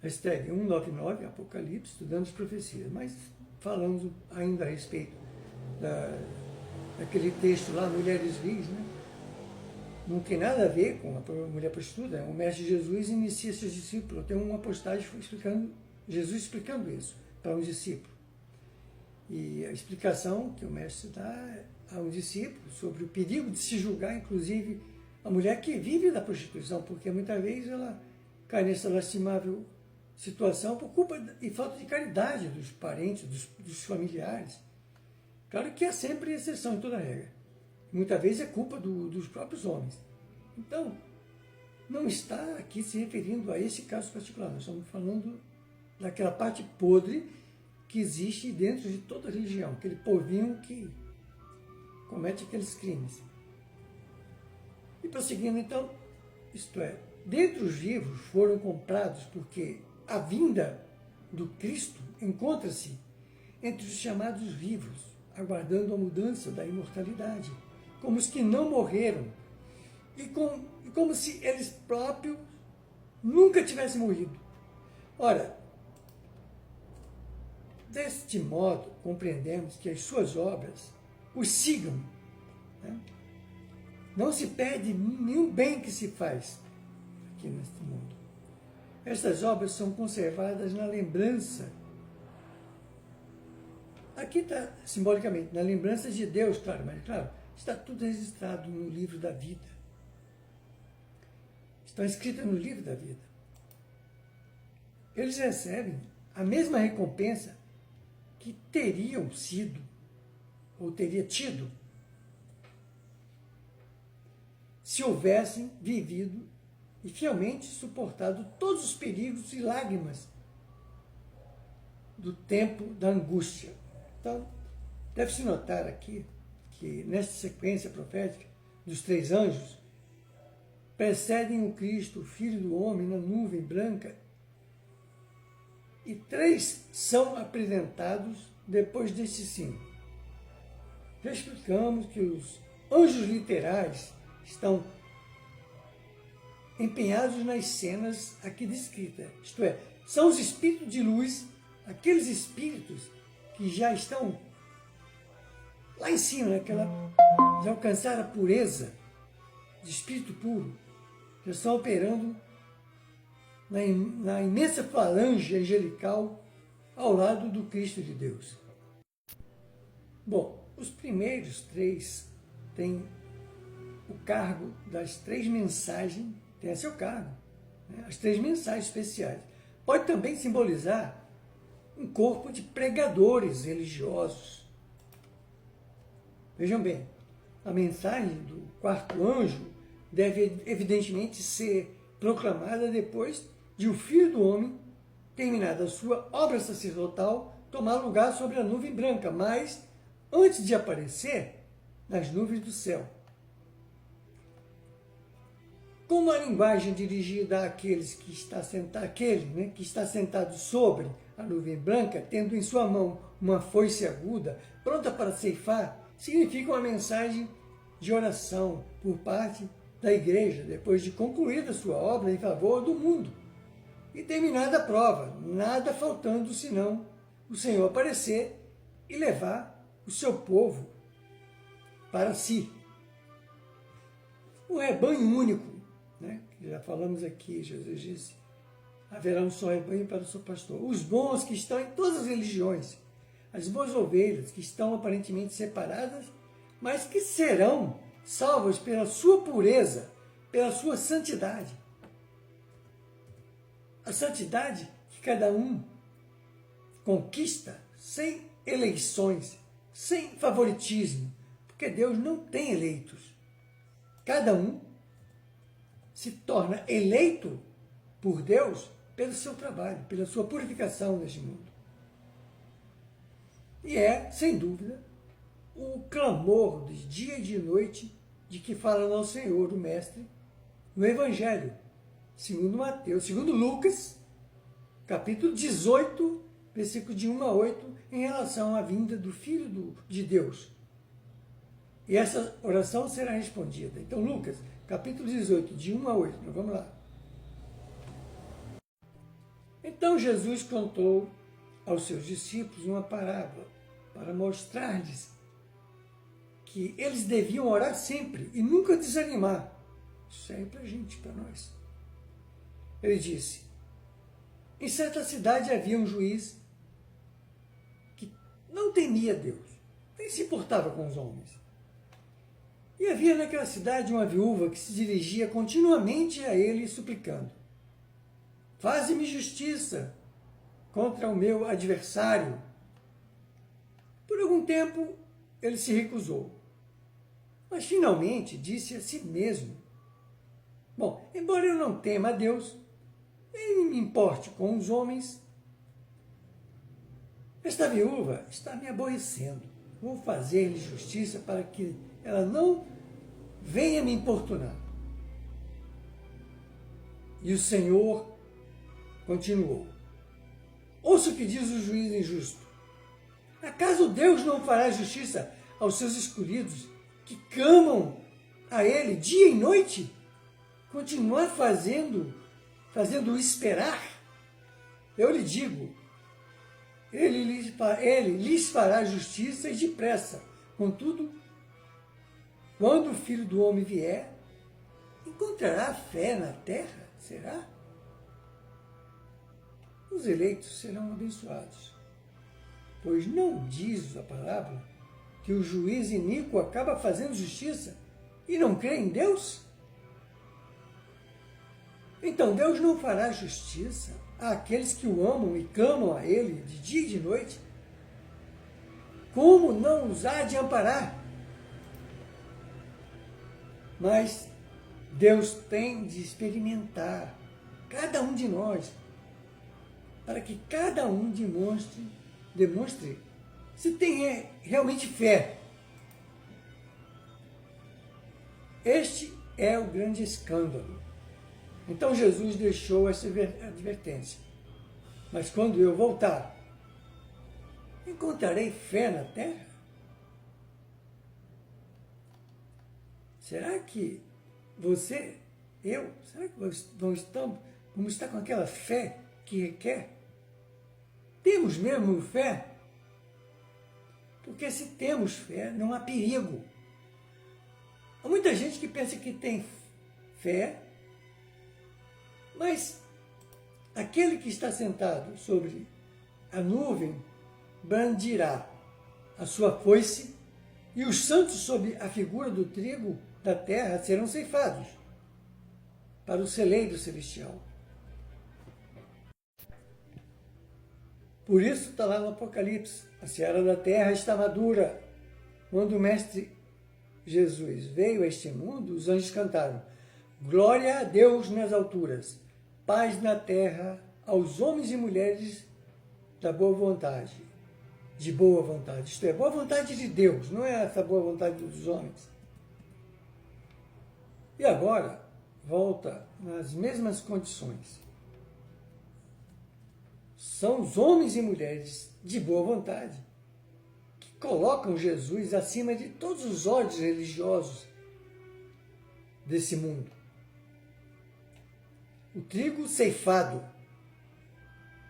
hashtag 199, Apocalipse, estudando as profecias, mas falando ainda a respeito daquele texto lá, Mulheres Vis, né? Não tem nada a ver com a mulher prostituta. O Mestre Jesus inicia seus discípulos. Tem uma postagem explicando, Jesus explicando isso para um discípulo. E a explicação que o Mestre dá a um discípulo sobre o perigo de se julgar, inclusive, a mulher que vive da prostituição, porque muitas vezes ela cai nessa lastimável situação por culpa e falta de caridade dos parentes, dos familiares. Claro que há sempre exceção em toda regra. Muitas vezes é culpa dos próprios homens. Então, não está aqui se referindo a esse caso particular. Nós estamos falando daquela parte podre que existe dentro de toda a religião, aquele povinho que comete aqueles crimes. E prosseguindo, então, isto é, dentre os vivos foram comprados porque a vinda do Cristo encontra-se entre os chamados vivos, aguardando a mudança da imortalidade, como os que não morreram, e como se eles próprios nunca tivessem morrido. Ora, deste modo, compreendemos que as suas obras os sigam. Né? Não se perde nenhum bem que se faz aqui neste mundo. Estas obras são conservadas na lembrança. Aqui está, simbolicamente, na lembrança de Deus, claro, mas claro, está tudo registrado no livro da vida. Estão escritas no livro da vida. Eles recebem a mesma recompensa que teriam sido, ou teria tido, se houvessem vivido e fielmente suportado todos os perigos e lágrimas do tempo da angústia. Então, deve-se notar aqui que nesta sequência profética dos 3 anjos, precedem o Cristo, o Filho do Homem, na nuvem branca, e 3 são apresentados depois destes 5. Já explicamos que os anjos literais estão empenhados nas cenas aqui descritas, isto é, são os espíritos de luz, aqueles espíritos que já estão lá em cima, já alcançaram a pureza de espírito puro, já estão operando na imensa falange angelical ao lado do Cristo de Deus. Bom, os primeiros 3 têm o cargo das 3 mensagens, tem a seu cargo, né? As 3 mensagens especiais. Pode também simbolizar um corpo de pregadores religiosos. Vejam bem, a mensagem do 4º anjo deve evidentemente ser proclamada depois de o Filho do Homem, terminada a sua obra sacerdotal, tomar lugar sobre a nuvem branca, mas antes de aparecer nas nuvens do céu. Como a linguagem dirigida àqueles que está sentado, que está sentado sobre a nuvem branca, tendo em sua mão uma foice aguda, pronta para ceifar, significa uma mensagem de oração por parte da igreja, depois de concluída sua obra em favor do mundo. E terminada a prova, nada faltando senão o Senhor aparecer e levar o seu povo para si. O rebanho único, né, que já falamos aqui, Jesus disse, haverá um só rebanho para o seu pastor. Os bons que estão em todas as religiões, as boas ovelhas que estão aparentemente separadas, mas que serão salvas pela sua pureza, pela sua santidade. A santidade que cada um conquista sem eleições, sem favoritismo, porque Deus não tem eleitos. Cada um se torna eleito por Deus pelo seu trabalho, pela sua purificação neste mundo. E é, sem dúvida, o clamor de dia e de noite de que fala nosso Senhor, o Mestre, no Evangelho, segundo Mateus, segundo Lucas, capítulo 18, versículo de 1 a 8, em relação à vinda do Filho de Deus. E essa oração será respondida. Então, Lucas, capítulo 18, de 1 a 8, vamos lá. Então Jesus contou aos seus discípulos uma parábola para mostrar-lhes que eles deviam orar sempre e nunca desanimar. Isso serve para a gente, para nós. Ele disse: em certa cidade havia um juiz que não temia Deus, nem se importava com os homens. E havia naquela cidade uma viúva que se dirigia continuamente a ele suplicando: faze-me justiça contra o meu adversário. Por algum tempo ele se recusou, mas finalmente disse a si mesmo: bom, embora eu não tema a Deus, nem me importe com os homens, esta viúva está me aborrecendo. Vou fazer-lhe justiça para que ela não venha me importunar. E o Senhor continuou: ouça o que diz o juiz injusto. Acaso Deus não fará justiça aos seus escolhidos que clamam a Ele dia e noite? Continuar fazendo-o esperar? Eu lhe digo, ele lhes fará justiça e depressa. Contudo, quando o Filho do Homem vier, encontrará fé na terra? Será? Os eleitos serão abençoados, pois não diz a parábola que o juiz iníquo acaba fazendo justiça e não crê em Deus? Então Deus não fará justiça àqueles que o amam e clamam a Ele de dia e de noite? Como não os há de amparar? Mas Deus tem de experimentar cada um de nós, para que cada um demonstre se tem realmente fé. Este é o grande escândalo. Então Jesus deixou essa advertência: mas quando eu voltar, encontrarei fé na terra? Será que você, será que vamos estar com aquela fé que requer? Temos mesmo fé? Porque se temos fé, não há perigo. Há muita gente que pensa que tem fé, mas aquele que está sentado sobre a nuvem brandirá a sua foice, e os santos sob a figura do trigo da terra serão ceifados para o celeiro celestial. Por isso está lá no Apocalipse: a seara da terra está madura. Quando o Mestre Jesus veio a este mundo, os anjos cantaram: glória a Deus nas alturas, paz na terra aos homens e mulheres da boa vontade. De boa vontade, isto é, boa vontade de Deus, não é essa boa vontade dos homens. E agora volta nas mesmas condições. São os homens e mulheres de boa vontade que colocam Jesus acima de todos os ódios religiosos desse mundo. O trigo ceifado.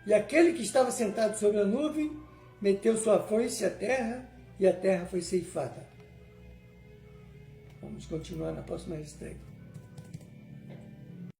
E aquele que estava sentado sobre a nuvem meteu sua foice à terra, e a terra foi ceifada. Vamos continuar na próxima hashtag.